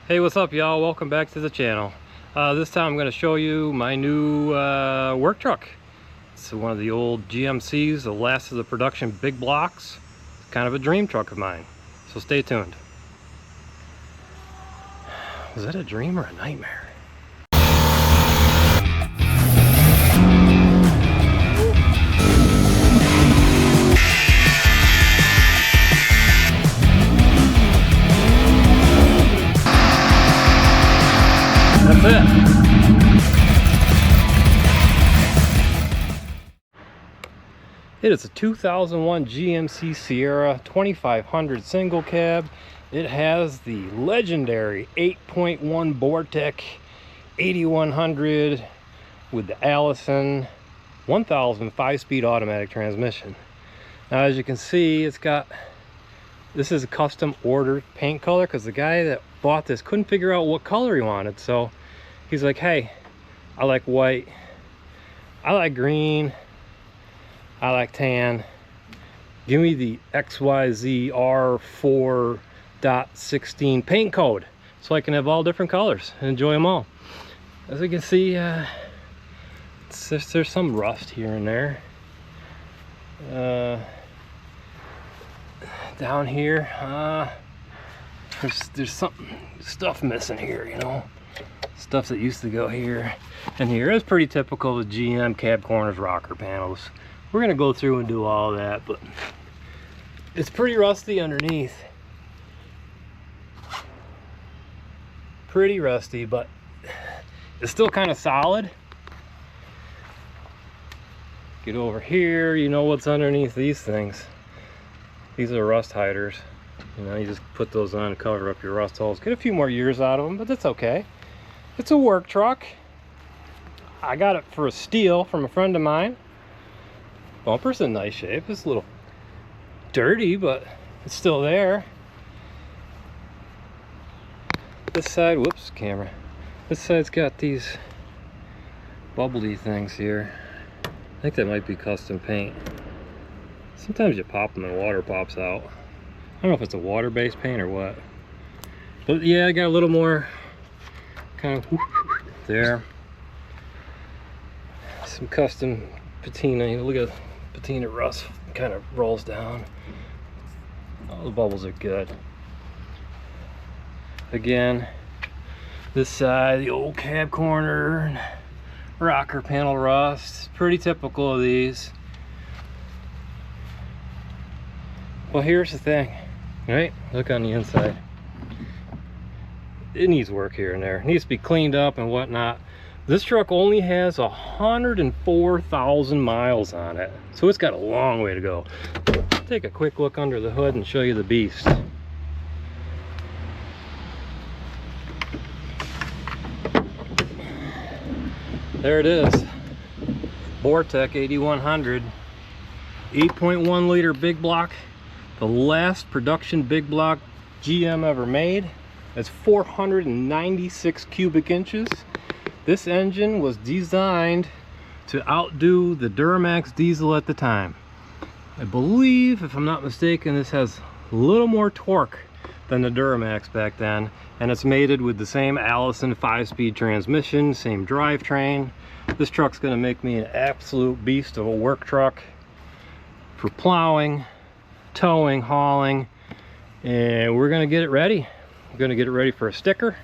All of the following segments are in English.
Hey, what's up y'all? Welcome back to the channel. This time I'm going to show you my new work truck. It's one of the old GMCs, the last of the production big blocks. It's kind of a dream truck of mine, so stay tuned. Was that a dream or a nightmare? That's it. It is a 2001 GMC Sierra 2500 single cab. It has the legendary 8.1 Vortech 8100 with the Allison 1000 5-speed automatic transmission. Now, as you can see, it's got, this is a custom ordered paint color because the guy that bought this couldn't figure out what color he wanted. So he's like, hey, I like white, I like green, I like tan, give me the XYZ R4.16 paint code so I can have all different colors and enjoy them all. As you can see, there's some rust here and there. Down here, there's some stuff missing here, you know, stuff that used to go here and here. It's pretty typical of GM cab corners, rocker panels. We're gonna go through and do all that, but it's pretty rusty underneath. Pretty rusty, but it's still kind of solid. Get over here, you know what's underneath these things. These are rust hiders. You know, you just put those on and cover up your rust holes. Get a few more years out of them, but that's okay. It's a work truck. I got it for a steal from a friend of mine. Bumper's in nice shape. It's a little dirty, but it's still there. This side, whoops, camera. This side's got these bubbly things here. I think that might be custom paint. Sometimes you pop them and water pops out. I don't know if it's a water-based paint or what. But yeah, I got a little more kind of there. Some custom patina. Look at patina rust kind of rolls down. All the bubbles are good. Again, this side, the old cab corner, rocker panel rust. Pretty typical of these. Well, here's the thing, right? Look on the inside. It needs work here and there. It needs to be cleaned up and whatnot. This truck only has 104,000 miles on it, so it's got a long way to go. Take a quick look under the hood and show you the beast. There it is. Vortech 8100, 8.1 liter big block. The last production big block GM ever made. It's 496 cubic inches. This engine was designed to outdo the Duramax diesel at the time. I believe, if I'm not mistaken, this has a little more torque than the Duramax back then, and it's mated with the same Allison 5-speed transmission, same drivetrain. This truck's gonna make me an absolute beast of a work truck for plowing, towing, hauling, and we're gonna get it ready. We're gonna get it ready for a sticker,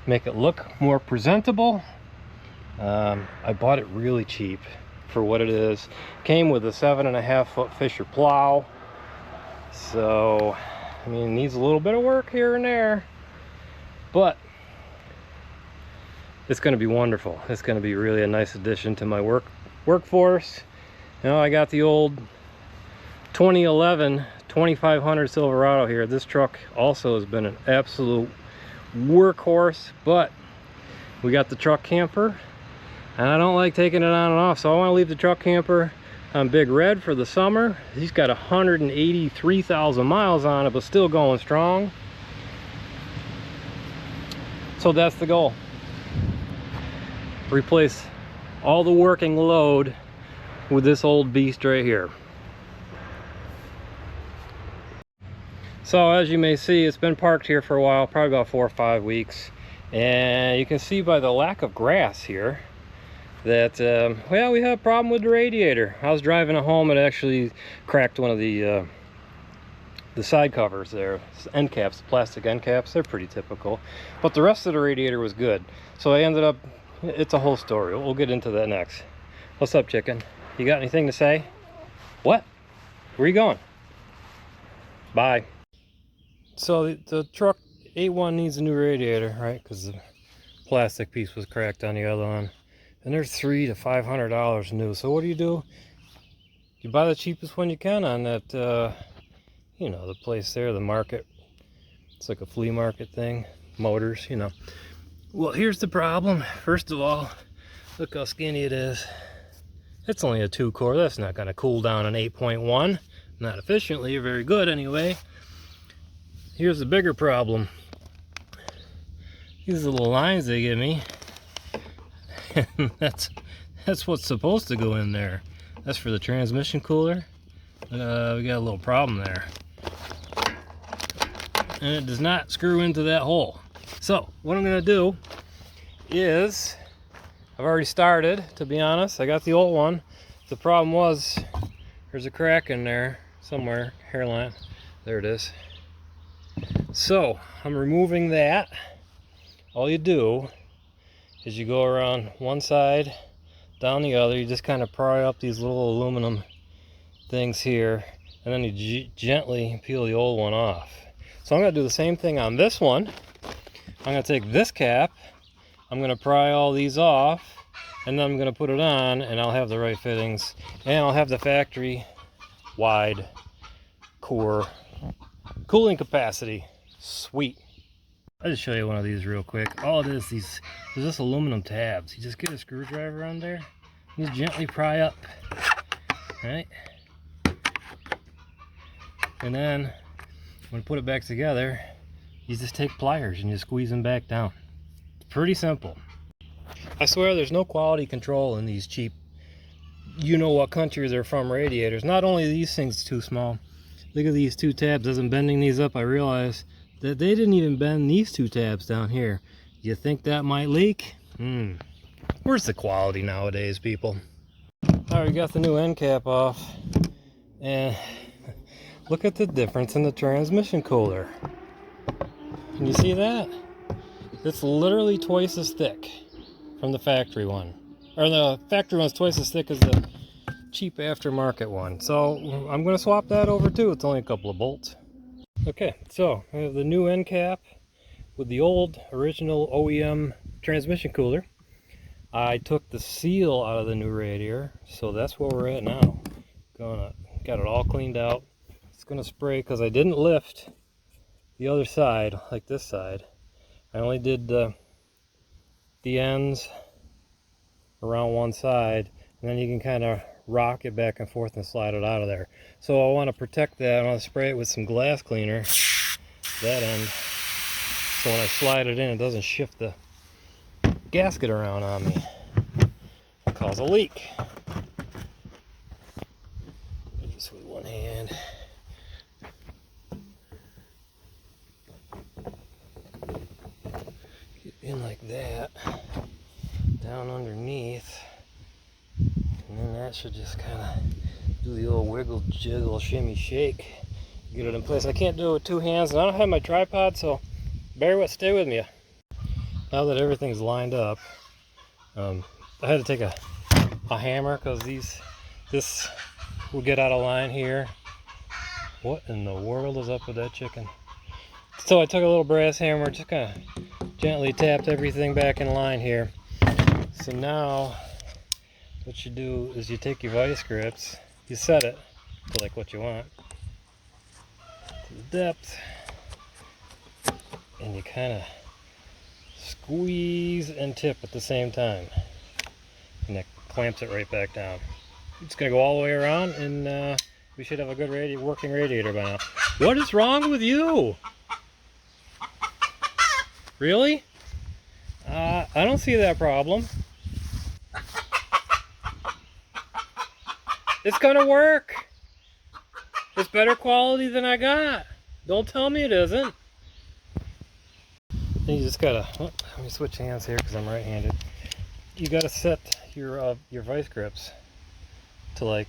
make it look more presentable. I bought it really cheap for what it is. Came with a 7.5 foot Fisher plow, so I mean, it needs a little bit of work here and there, but it's going to be wonderful. It's going to be really a nice addition to my workforce. You know, I got the old 2011 2500 Silverado here. This truck also has been an absolute workhorse, but we got the truck camper and I don't like taking it on and off, so I want to leave the truck camper on Big Red for the summer. He's got 183,000 miles on it, but still going strong. So that's the goal. Replace all the working load with this old beast right here. So as you may see, it's been parked here for a while, probably about 4 or 5 weeks. And you can see by the lack of grass here that, well, we have a problem with the radiator. I was driving it home and it actually cracked one of the side covers there, end caps, plastic end caps. They're pretty typical, but the rest of the radiator was good. So I ended up, it's a whole story. We'll get into that next. What's up, chicken? You got anything to say? What? Where are you going? Bye. So the truck A1 needs a new radiator, right? Because the plastic piece was cracked on the other one, and they're $300 to $500 new. So what do? You buy the cheapest one you can on that, you know, the place there, the market. It's like a flea market thing, motors, you know. Well, here's the problem. First of all, look how skinny it is. It's only a 2-core. That's not going to cool down an 8.1. Not efficiently, or very good anyway. Here's the bigger problem. These little lines they give me, that's what's supposed to go in there. That's for the transmission cooler. We got a little problem there. And it does not screw into that hole. So what I'm going to do is, I've already started, to be honest. I got the old one. The problem was there's a crack in there somewhere, hairline. There it is. So I'm removing that. All you do is you go around one side, down the other. You just kind of pry up these little aluminum things here, and then you gently peel the old one off. So I'm going to do the same thing on this one. I'm going to take this cap, I'm going to pry all these off, and then I'm going to put it on, and I'll have the right fittings, and I'll have the factory wide core cooling capacity. Sweet. I'll just show you one of these real quick. All it is, there's just aluminum tabs. You just get a screwdriver on there, you just gently pry up, right? And then when you put it back together, you just take pliers and you squeeze them back down. It's pretty simple. I swear there's no quality control in these cheap, you know what country they're from radiators. Not only are these things too small, look at these 2 tabs. As I'm bending these up, I realize that they didn't even bend these 2 tabs down here. You think that might leak? Where's the quality nowadays, people? Alright, we got the new end cap off, and look at the difference in the transmission cooler. Can you see that? It's literally twice as thick from the factory one. Or the factory one's twice as thick as the cheap aftermarket one. So I'm going to swap that over too. It's only a couple of bolts. Okay, so I have the new end cap with the old original OEM transmission cooler. I took the seal out of the new radiator, so that's where we're at now. Got it all cleaned out. It's gonna spray because I didn't lift the other side like this side. I only did the ends around one side, and then you can kind of rock it back and forth and slide it out of there. So I want to protect that. I want to spray it with some glass cleaner, that end, so when I slide it in, it doesn't shift the gasket around on me and cause a leak. Just with one hand. Get in like that, down underneath. And then that should just kind of do the old wiggle, jiggle, shimmy, shake. Get it in place. I can't do it with 2 hands, and I don't have my tripod, so stay with me. Now that everything's lined up, I had to take a hammer because this will get out of line here. What in the world is up with that chicken? So I took a little brass hammer, just kind of gently tapped everything back in line here. So now what you do is you take your vice grips, you set it to like what you want, to the depth, and you kind of squeeze and tip at the same time, and that clamps it right back down. It's going to go all the way around, and we should have a good working radiator by now. What is wrong with you? Really? I don't see that problem. It's gonna work. It's better quality than I got. Don't tell me it isn't. And you just gotta, oh, let me switch hands here because I'm right-handed. You gotta set your vice grips to like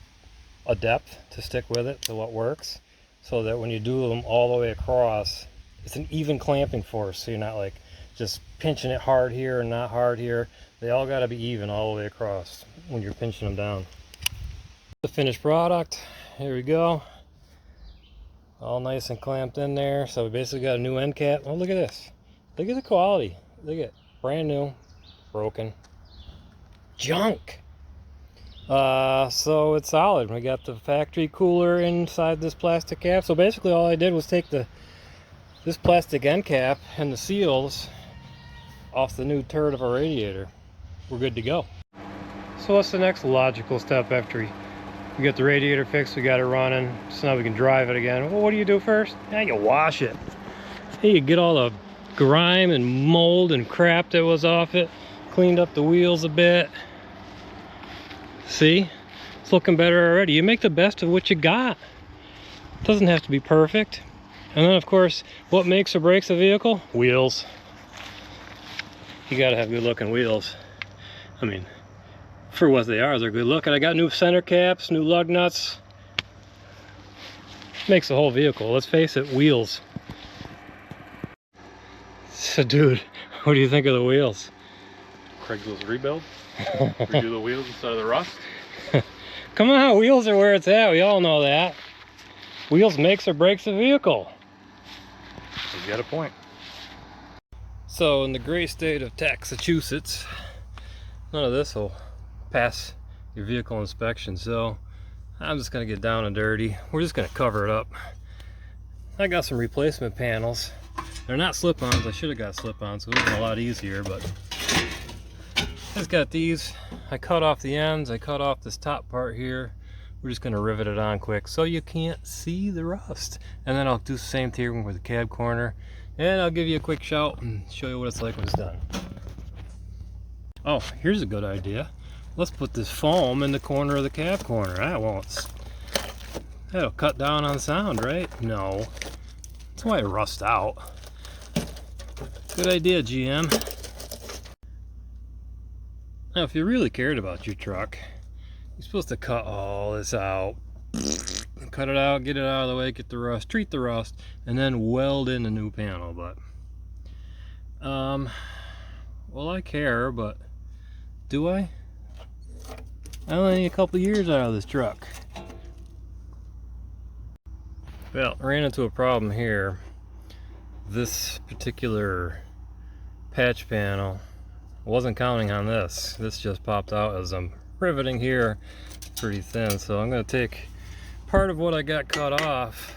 a depth to stick with it to what works, so that when you do them all the way across, it's an even clamping force, so you're not like just pinching it hard here and not hard here. They all got to be even all the way across when you're pinching them down. The finished product, here we go, all nice and clamped in there. So we basically got a new end cap. Oh, look at this, look at the quality, look at it, brand new, broken junk. So it's solid. We got the factory cooler inside this plastic cap. So basically all I did was take this plastic end cap and the seals off the new turret of our radiator. We're good to go. So what's the next logical step after we get the radiator fixed, we got it running, so now we can drive it again? Well, what do you do first? Now you wash it. Hey, you get all the grime and mold and crap that was off it, cleaned up the wheels a bit. See, it's looking better already. You make the best of what you got. It doesn't have to be perfect. And then of course, what makes or breaks a vehicle? Wheels. You gotta have good looking wheels. I mean, for what they are, they're good looking. I got new center caps, new lug nuts. Makes the whole vehicle. Let's face it, wheels. So dude, what do you think of the wheels? Craigslist rebuild? Redo the wheels instead of the rust? Come on, wheels are where it's at. We all know that. Wheels makes or breaks a vehicle. You got a point. So in the great state of Massachusetts, none of this will pass your vehicle inspection. So I'm just gonna get down and dirty. We're just gonna cover it up. I got some replacement panels. They're not slip-ons. I should have got slip-ons, so it would have been a lot easier, but I just got these. I cut off the ends, I cut off this top part here. We're just gonna rivet it on quick so you can't see the rust. And then I'll do the same thing with the cab corner, and I'll give you a quick shout and show you what it's like when it's done. Oh, here's a good idea. Let's put this foam in the corner of the cab corner. That'll cut down on sound, right? No. That's why it rusts out. Good idea, GM. Now, if you really cared about your truck, you're supposed to cut all this out. Cut it out, get it out of the way, get the rust, treat the rust, and then weld in the new panel. But, well, I care, but do I? I only need a couple years out of this truck. Well, I ran into a problem here. This particular patch panel, wasn't counting on this. This just popped out as I'm riveting here. It's pretty thin, so I'm going to take part of what I got cut off.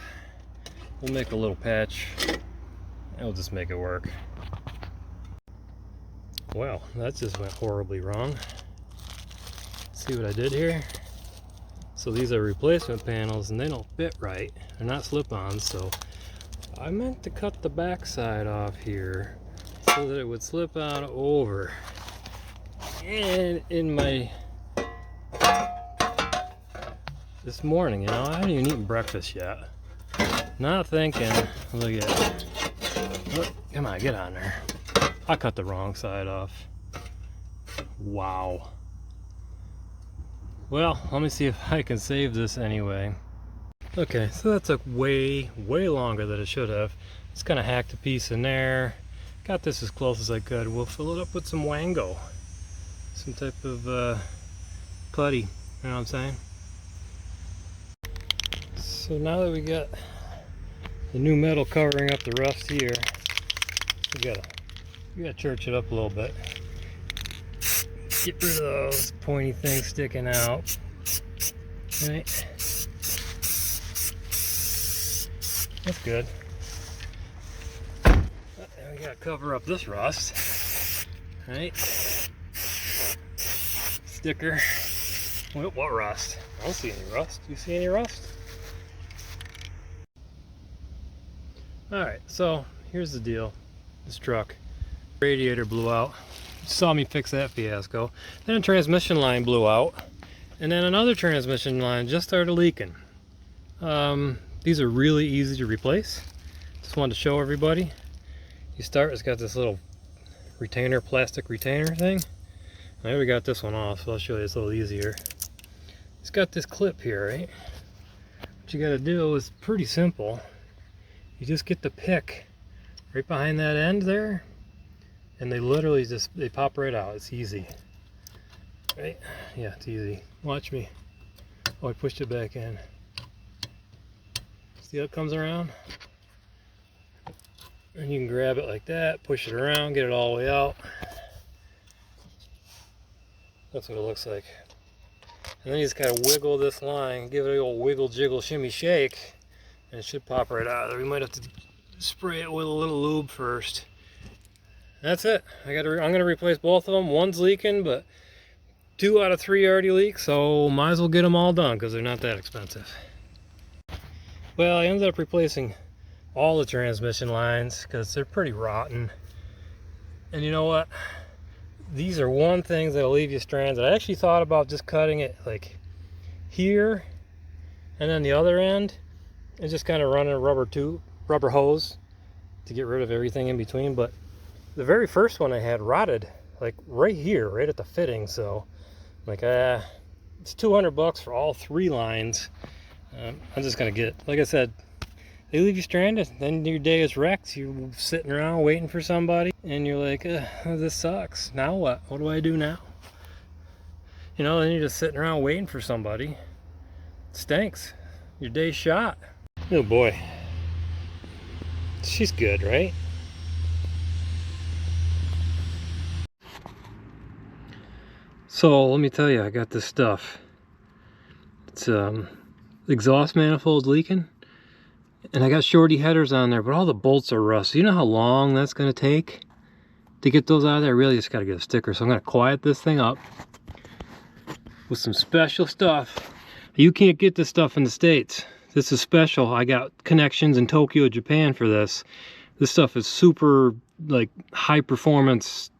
We'll make a little patch and we'll just make it work. Well, that just went horribly wrong. See what I did here? So these are replacement panels and they don't fit right. They're not slip-ons, so I meant to cut the back side off here so that it would slip on over. And in my this morning, you know, I haven't even eaten breakfast yet. Not thinking, look at it. Look, come on, get on there. I cut the wrong side off. Wow. Well, let me see if I can save this anyway. Okay, so that took way longer than it should have. Just kind of hacked a piece in there. Got this as close as I could. We'll fill it up with some Wango. Some type of putty, you know what I'm saying? So now that we got the new metal covering up the rust here, we gotta church it up a little bit. Get rid of those pointy things sticking out. Right? That's good. And we gotta cover up this rust. Right? Sticker. What rust? I don't see any rust. Do you see any rust? Alright, so here's the deal. This truck. Radiator blew out. You saw me fix that fiasco. Then a transmission line blew out. And then another transmission line just started leaking. These are really easy to replace. Just wanted to show everybody. You start, it's got this little retainer, plastic retainer thing. I already got this one off, so I'll show you it's a little easier. It's got this clip here, right? What you gotta do is pretty simple. You just get the pick right behind that end there, and they literally just, they pop right out. It's easy. Right? Yeah, it's easy. Watch me. Oh, I pushed it back in. See how it comes around? And you can grab it like that, push it around, get it all the way out. That's what it looks like. And then you just gotta wiggle this line, give it a little wiggle, jiggle, shimmy, shake, and it should pop right out of there. We might have to spray it with a little lube first. That's it. I'm gonna replace both of them. One's leaking, but 2 out of 3 already leak, so might as well get them all done because they're not that expensive. Well, I ended up replacing all the transmission lines because they're pretty rotten. And you know what? These are one things that'll leave you stranded. I actually thought about just cutting it like here and then the other end and just kind of running a rubber hose to get rid of everything in between. But the very first one I had rotted like right here, right at the fitting. So like, it's $200 for all 3 lines. I'm just gonna get, like I said, they leave you stranded, then your day is wrecked. You're sitting around waiting for somebody, and you're like, this sucks. Now what? What do I do now? You know, then you're just sitting around waiting for somebody. It stinks. Your day's shot. Oh boy. She's good, right? So let me tell you, I got this stuff. It's exhaust manifold leaking. And I got shorty headers on there, but all the bolts are rusty. You know how long that's going to take to get those out of there? I really just got to get a sticker. So I'm going to quiet this thing up with some special stuff. You can't get this stuff in the States. This is special. I got connections in Tokyo, Japan for this. This stuff is super, like, high performance,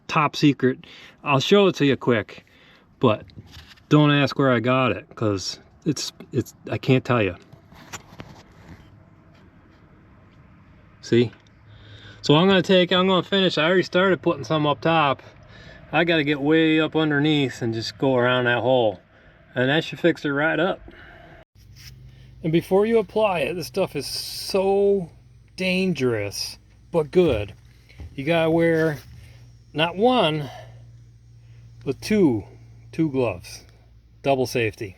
top secret. I'll show it to you quick, but don't ask where I got it because I can't tell you. See? So I'm going to finish. I already started putting some up top. I got to get way up underneath and just go around that hole. And that should fix it right up. And before you apply it, this stuff is so dangerous, but good. You got to wear not 1, but 2 gloves. Double safety.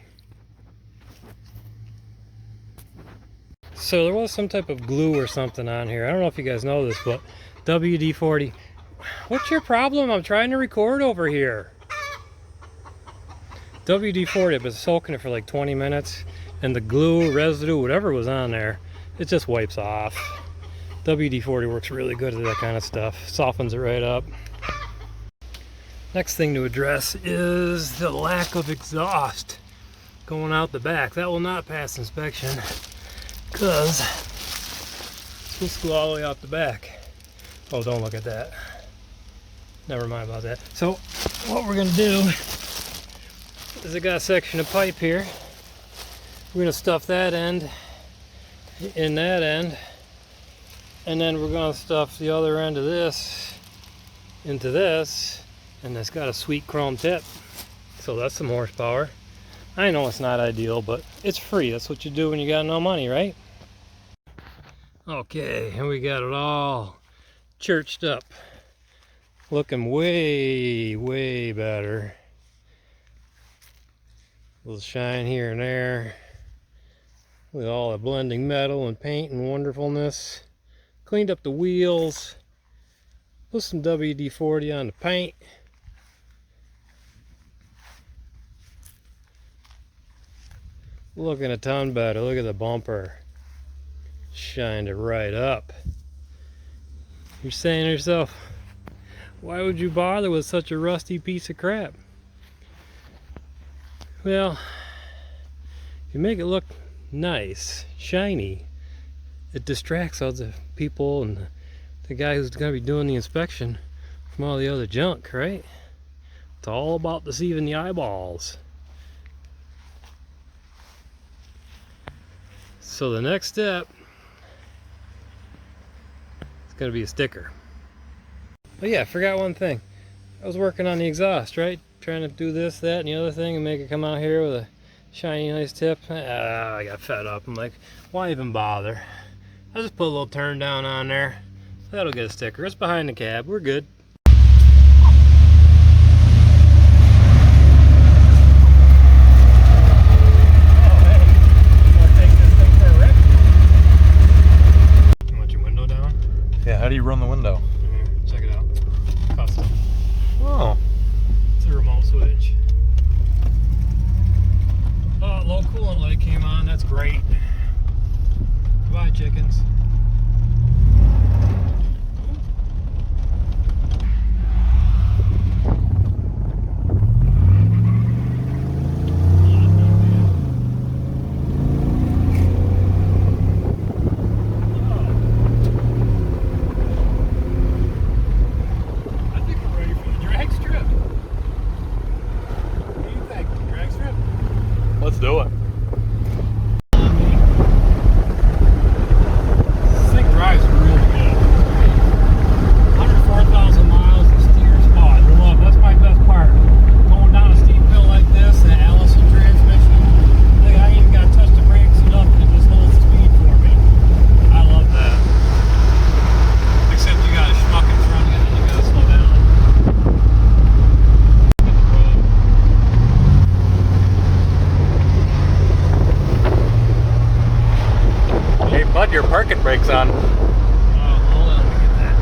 So there was some type of glue or something on here. I don't know if you guys know this, but WD-40. What's your problem? I'm trying to record over here. WD-40, I've been soaking it for like 20 minutes, and the glue, residue, whatever was on there, it just wipes off. WD-40 works really good at that kind of stuff. Softens it right up. Next thing to address is the lack of exhaust going out the back. That will not pass inspection, because it's supposed to go all the way out the back. Oh, don't look at that. Never mind about that. So what we're gonna do is I got a section of pipe here. We're gonna stuff that end in that end, and then we're gonna stuff the other end of this into this, and it's got a sweet chrome tip. So that's some horsepower. I know it's not ideal, but it's free. That's what you do when you got no money, right? Okay, and we got it all churched up. Looking way, way better. A little shine here and there. With all the blending metal and paint and wonderfulness. Cleaned up the wheels. Put some WD-40 on the paint. Looking a ton better. Look at the bumper. Shined it right up. You're saying to yourself, why would you bother with such a rusty piece of crap? Well, if you make it look nice, shiny, it distracts other people and the guy who's going to be doing the inspection from all the other junk, right? It's all about deceiving the eyeballs. So the next step gotta be a sticker. But yeah, I forgot one thing. I was working on the exhaust, right? Trying to do this, that, and the other thing and make it come out here with a shiny, nice tip. I got fed up. I'm like, why even bother? I'll just put a little turn down on there. That'll get a sticker. It's behind the cab. We're good. Yeah, how do you run the window? Check it out. Custom. Oh. It's a remote switch. Oh, low coolant light came on. That's great. Goodbye, chickens. Let's do it. This thing drives really good. 104,000 miles and steers hot. I love it. That's my best part. Going down a steep hill like this, the Allison transmission. Like, I ain't even got to touch the brakes and nothing. It just holds the speed for me. I love that. Except you got a schmuck in front of you and you got to slow down. Hey, bud, your parking brake's on. Oh, hold on, let me get that.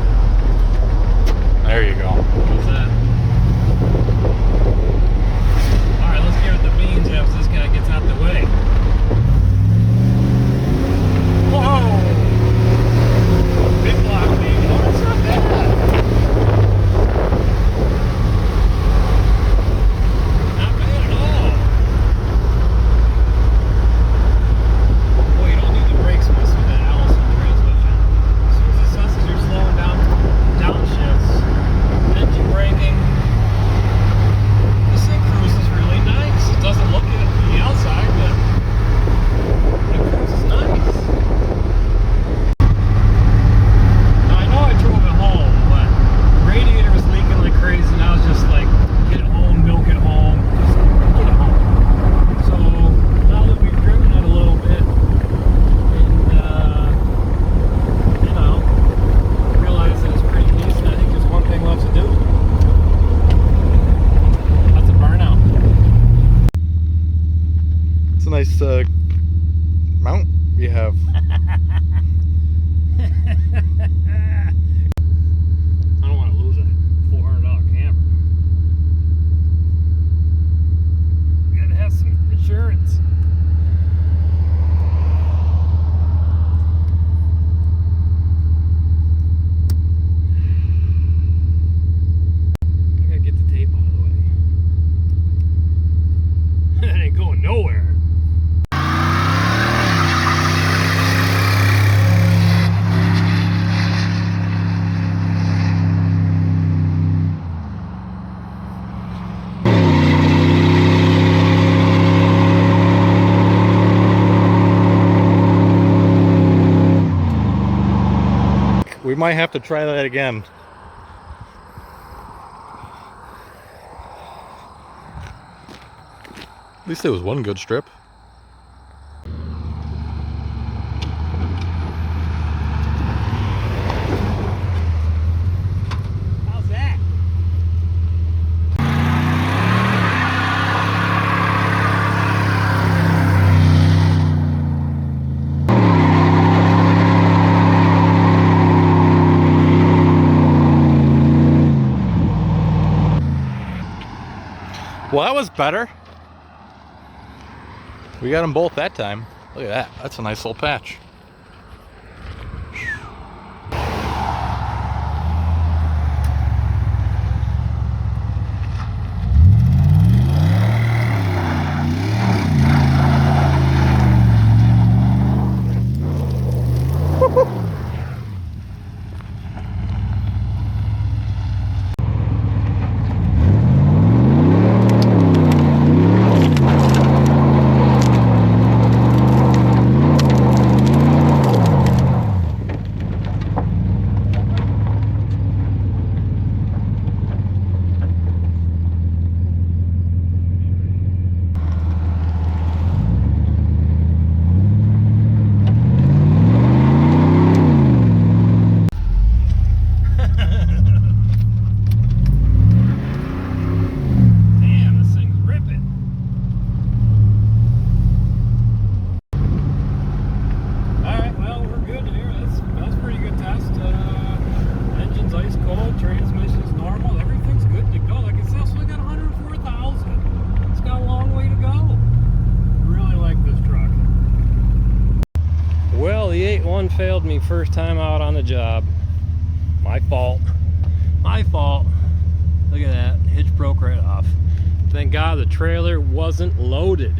There you go. What's that? Alright, let's give it the beans after this guy gets out the way. Whoa! Big block, baby. Oh, that's not bad. Not bad at all. Boy, you don't need the brakes mess with that Allison transmission. As soon as it senses you're slowing down, downshifts, engine braking. This thing cruises really nice. It doesn't look it from the outside, but it cruises nice. Now, I know I drove it home, but the radiator was leaking like crazy, and I was just like, get it home, milk it home, just get it home. So now that we've driven it a little bit, and you know, realized that it's pretty decent, I think there's one thing left to do. That's a burnout. It's a nice mount you have. I don't want to lose a $400 camera. You gotta have some insurance. I gotta get the tape out of the way. That ain't going nowhere. We might have to try that again. At least it was one good strip. How's that? Well, that was better. We got them both that time. Look at that. That's a nice little patch. failed me first time out on the job. My fault. My fault. Look at that. Hitch broke right off. Thank God the trailer wasn't loaded.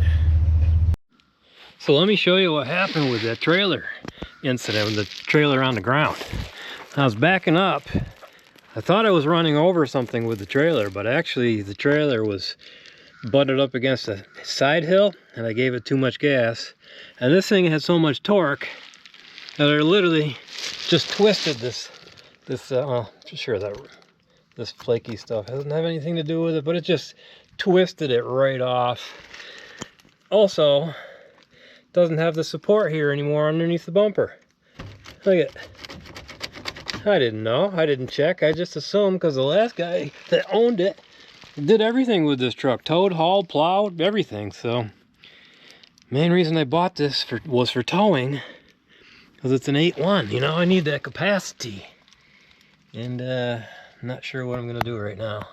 So let me show you what happened with that trailer incident, with the trailer on the ground. I was backing up. I thought I was running over something with the trailer, but actually the trailer was butted up against a side hill and I gave it too much gas. And this thing had so much torque that I literally just twisted this sure that this flaky stuff doesn't have anything to do with it, but it just twisted it right off. Also, doesn't have the support here anymore underneath the bumper. Look at, I didn't know, I didn't check, I just assumed because the last guy that owned it did everything with this truck, towed, hauled, plowed, everything. So main reason I bought this was for towing, because it's an 8.1, you know, I need that capacity. And I'm not sure what I'm gonna do right now.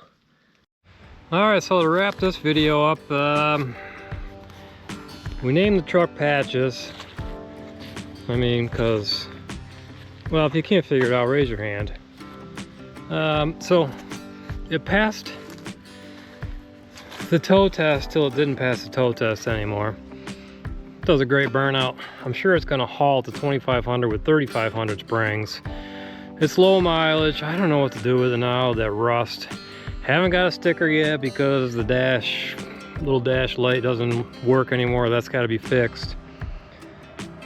All right, so to wrap this video up, we named the truck Patches. I mean, because, well, if you can't figure it out, raise your hand. So it passed the tow test till it didn't pass the tow test anymore. Does a great burnout. I'm sure it's gonna haul to 2,500 with 3,500 springs. It's low mileage. I don't know what to do with it now, that rust. Haven't got a sticker yet because the little dash light doesn't work anymore. That's got to be fixed.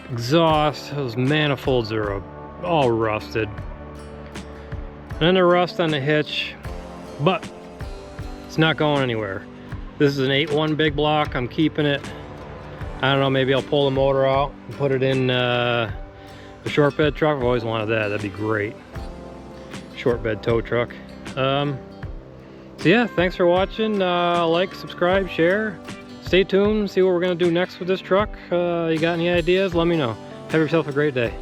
Exhaust, those manifolds are all rusted. And then the rust on the hitch, but it's not going anywhere. This is an 8.1 big block. I'm keeping it. I don't know, maybe I'll pull the motor out and put it in a short bed truck. I've always wanted that. That'd be great. Short bed tow truck. So yeah, thanks for watching. Like, subscribe, share. Stay tuned, see what we're gonna do next with this truck. You got any ideas? Let me know. Have yourself a great day.